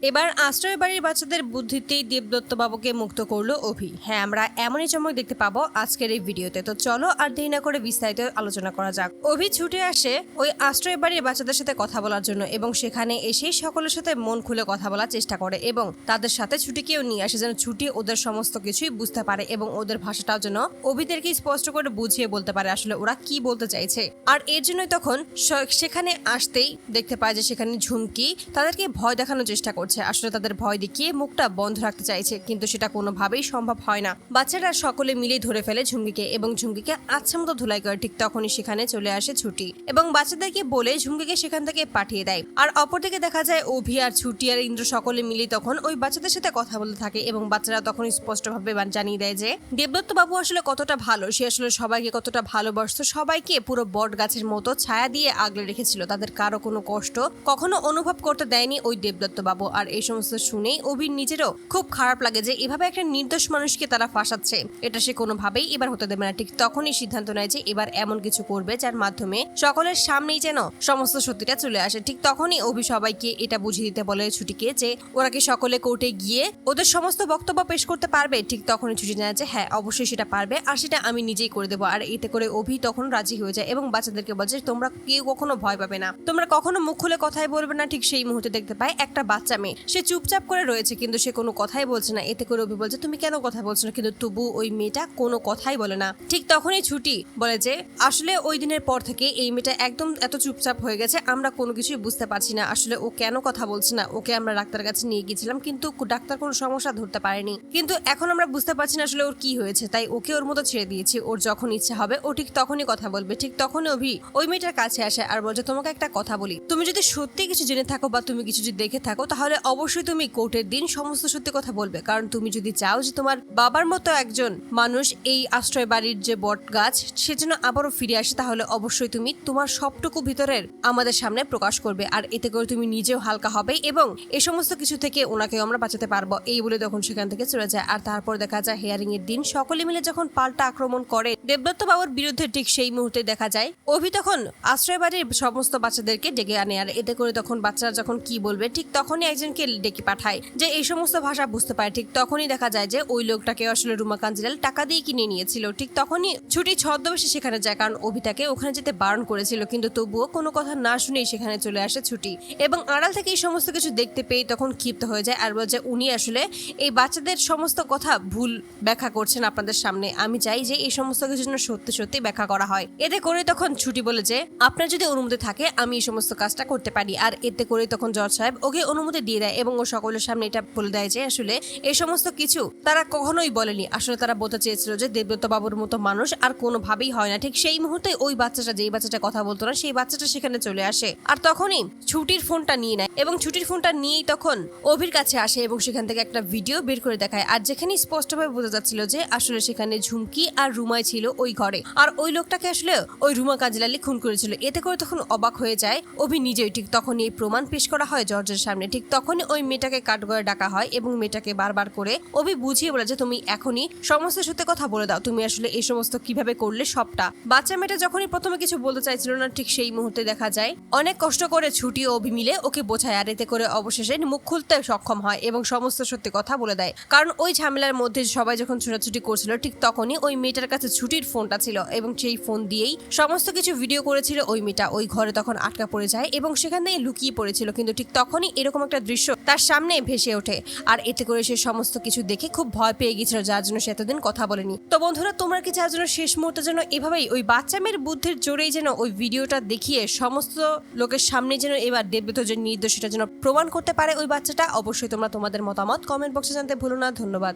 এবার আশ্রয় বাড়ির বাচ্চাদের বুদ্ধিতেই দেবদত্ত বাবুকে মুক্ত করলো অভি। হ্যাঁ, আমরা এমনই চমক দেখতে পাবো আজকের এই ভিডিওতে। তো চলো আর দেরি না করে বিস্তারিত আলোচনা করা যাক। অভি ছুটে আসে ওই আশ্রয় বাড়ির বাচ্চাদের সাথে কথা বলার জন্য এবং সেখানে এসেই সকলের সাথে মন খুলে কথা বলার চেষ্টা করে এবং তাদের সাথে ছুটিকেও নিয়ে আসে যেন ছুটি ওদের সমস্ত কিছুই বুঝতে পারে এবং ওদের ভাষাটাও যেন অভিদেরকে স্পষ্ট করে বুঝিয়ে বলতে পারে আসলে ওরা কি বলতে চাইছে। আর এর জন্যই তখন সেখানে আসতেই দেখতে পায় যে সেখানে ঝুমকি তাদেরকে ভয় দেখানোর চেষ্টা করছে। আসলে তাদের ভয় দেখিয়ে মুখটা বন্ধ রাখতে চাইছে, কিন্তু সেটা কোনোভাবেই সম্ভব হয় না। বাচ্চারা সকলে মিলেই ধরে ফেলে ঝুমকিকে এবং ঝুমকিকে আচ্ছা মতো ধুলাই করে। ঠিক তখনই সেখানে চলে আসে ছুটি এবং বাচ্চাদেরকে বলে ঝুমকিকে সেখান থেকে পাঠিয়ে দেয়। আর অপরদিকে দেখা যায় অভি আর ছুটি আর ইন্দ্র সকলে মিলে তখন ওই বাচ্চাদের সাথে কথা বলতে থাকে এবং বাচ্চারা তখন স্পষ্টভাবে জানিয়ে দেয় যে দেবদত্ত বাবু আসলে কতটা ভালো, সে আসলে সবাইকে কতটা ভালোবাসতো, সবাইকে পুরো বট গাছের মতো ছায়া দিয়ে আগলে রেখেছিল, তাদের কারো কোনো কষ্ট কখনো অনুভব করতে দেয়নি ওই দেবদত্ত বাবু। আর এই সমস্ত শুনেই অভির নিজেরও খুব খারাপ লাগে যে এভাবে একটা নির্দোষ মানুষকে তারা ফাঁসাচ্ছে, এটা সে কোনোভাবেই এবার হতে দেবে না। ঠিক তখনই সিদ্ধান্ত নেয় যে এবার এমন কিছু করবে যার মাধ্যমে সকলের সামনেই যেন সমস্ত সত্যিটা চলে আসে। ঠিক তখনই অভি সবাইকে এটা বুঝিয়ে দিতে বলে ছুটিকে যে ওরা কি সকলে কোর্টে গিয়ে ওদের সমস্ত বক্তব্য পেশ করতে পারবে। ঠিক তখনই ছুটি জানায় যে হ্যাঁ, অবশ্যই সেটা পারবে আর সেটা আমি নিজেই করে দেবো। আর এতে করে অভি তখন রাজি হয়ে যায় এবং বাচ্চাদেরকে বলছে তোমরা কেউ কখনো ভয় পাবে না, তোমরা কখনো মুখ খুলে কথাই বলবে না। ঠিক সেই মুহূর্তে দেখতে পায় একটা বাচ্চা মেয়ে, সে চুপচাপ করে রয়েছে কিন্তু সে কোনো কথাই বলছে না। এতে করে অভি বলছে তুমি কেন কথা বলছো না, কিন্তু তবু ওই মেয়েটা কোনো কথাই বলে না। ঠিক তখনই ছুটি বলে যে আসলে ওই দিনের পর থেকে এই মেয়েটা একদম এত চুপচাপ হয়ে গেছে, আমরা কোনো কিছুই বুঝতে পারছি না আসলে ও কেন কথা বলছে না। ওকে আমরা ডাক্তার কাছে নিয়ে গিয়েছিলাম কিন্তু ডাক্তার কোনো সমস্যা ধরতে পারেনি, কিন্তু এখন আমরা বুঝতে পারছি না আসলে ওর কি হয়েছে, তাই ওকে ওর মতো ছেড়ে দিয়েছি, ওর যখন ইচ্ছা হবে ও ঠিক তখনই কথা বলবে। ঠিক তখনই অভি ওই মেয়েটার কাছে আসে আর বলছে তোমাকে একটা কথা বলি, তুমি যদি সত্যি কিছু জেনে থাকো বা তুমি কিছু যদি দেখে থাকো তাহলে অবশ্যই তুমি কোর্টের দিন সমস্ত সত্যি কথা বলবে, কারণ তুমি যদি চাও যে তোমার বাবার মতো একজন মানুষ এই আশ্রয় বাড়ির যে বট গাছ সেজন্য আবারও ফিরে আসে, তাহলে অবশ্যই তুমি তোমার সবটুকু ভিতরের আমাদের সামনে প্রকাশ করবে। আর এতে করে তুমি নিজেও হালকা হবে এবং এই সমস্ত কিছু থেকে ওনাকেও আমরা বাঁচাতে পারবো। এই বলে তখন সেখান থেকে চলে যায়। আর তারপর দেখা যায় হিয়ারিং এর দিন সকলে মিলে যখন পাল্টা আক্রমণ করে দেবদত্ত বাবুর বিরুদ্ধে, ঠিক সেই মুহূর্তে দেখা যায় অভি তখন আশ্রয় বাড়ির সমস্ত বাচ্চাদেরকে ডেকে আনে। আর এতে করে তখন বাচ্চারা যখন কি বলবে ঠিক তখনই একজনকে ডেকে পাঠায় যে এই সমস্ত ভাষা বুঝতে পারে। ঠিক তখনই দেখা যায় যে ওই লোকটাকে আসলে রুমা কাঞ্জিলাল টাকা দিয়ে কিনে নিয়েছিল। ঠিক তখনই ছুটি ছদ্মবেশে সেখানে যায়, কারণ অভিটাকে ওখানে যেতে বারণ করেছিল, কিন্তু তবুও কোনো কথা না শুনেই সেখানে চলে আসে ছুটি এবং আড়াল থেকে এই সমস্ত কিছু দেখতে পেয়ে তখন ক্ষিপ্ত হয়ে যায় আর বলছে উনি আসলে এই বাচ্চাদের সমস্ত কথা ভুল ব্যাখ্যা করছেন আপনাদের সামনে, আমি চাই যে এই সমস্ত কিছুর জন্য সত্যি সত্যি ব্যাখ্যা করা হয়। এতে করে তখন ছুটি বলে যে আপনার যদি অনুমতি থাকে আমি এই সমস্ত কাজটা করতে পারি। আর এতে করে তখন জজ সাহেব ওকে অনুমতি দিয়ে দেয় এবং ও সকলের সামনে এটা বলে দেয় যে আসলে এই সমস্ত কিছু তারা কখনোই বলেনি, আসলে তারা বলতে চেয়েছিল যে দেবদত্ত বাবুর মতো মানুষ আর কোনোভাবেই হয় না। ঠিক সেই মুহূর্তে ওই বাচ্চাটা, যেই বাচ্চাটা কথা বলতো না, সেই বাচ্চাটা সেখানে চলে আসে আর তখনই ছুটির ফোনটা নিয়ে নেয় এবং ছুটির ফোনটা নিয়েই তখন অভির কাছে আসে এবং সেখান থেকে একটা ভিডিও বের করে দেখায়। আর যেখানে স্পষ্টভাবে বোঝা যাচ্ছিল যে আসলে সেখানে ঝুমকি আর রুমাই ছিল ওই ঘরে আর ওই লোকটাকে আসলে ওই রুমা কাজলালি খুন করেছিল। এতে করে তখন অবাক হয়ে যায় অভি নিজেই। ঠিক তখন এই প্রমাণ পেশ করা হয় জর্জের সামনে। ঠিক তখনই ওই মেয়েটাকে কাঠগড়ায় ডাকা হয় এবং মেয়েটাকে বারবার করে অভি বুঝিয়ে বলে যে তুমি এখনই সমস্ত সত্যি কথা বলে দাও, তুমি আসলে এই সমস্ত কিভাবে করলে সবটা। বাচ্চা মেয়েটা যখনই প্রথমে কিছু বলতে চাইছিল না, ঠিক সেই মুহূর্তে দেখা যায় অনেক কষ্ট করে ছুটি ও অভি মিলে ওকে বোঝায়। আর এতে করে অবশেষে মুখ খুলতে সক্ষম হয় এবং সমস্ত সত্যি কথা বলে দেয়, কারণ ওই ঝামেলার মধ্যে সবাই যখন ছোটাছুটি করছিল ঠিক তখনই ওই মেয়েটার কাছে ছুটির ফোনটা ছিল এবং সেই ফোন দিয়েই সমস্ত কিছু ভিডিও করেছিল ওই মেয়েটা। ওই ঘরে তখন আটকা পড়ে যায় এবং সেখান থেকে লুকিয়ে পড়েছিল, কিন্তু ঠিক তখনই এরকম একটা দৃশ্য তার সামনে ভেসে ওঠে আর এতে করে সে সমস্ত কিছু দেখে খুব ভয় পেয়ে গেছিল, যার জন্য সে এতদিন কথা বলেনি। তো বন্ধুরা, তোমরা কি চাও যেন শেষ মুহূর্তে যেন এভাবেই ওই বাচ্চা মেয়ের বুদ্ধির জোরেই যেন ওই ভিডিওটা দেখিয়ে সমস্ত লোকের সামনে যেন এবার দেবদত্ত যে নির্দোষ সেটা যেন প্রমাণ করতে পারে ওই বাচ্চাটা? অবশ্যই তোমরা তোমাদের মতামত কমেন্ট বক্সে জানতে ভুলো না। ধন্যবাদ।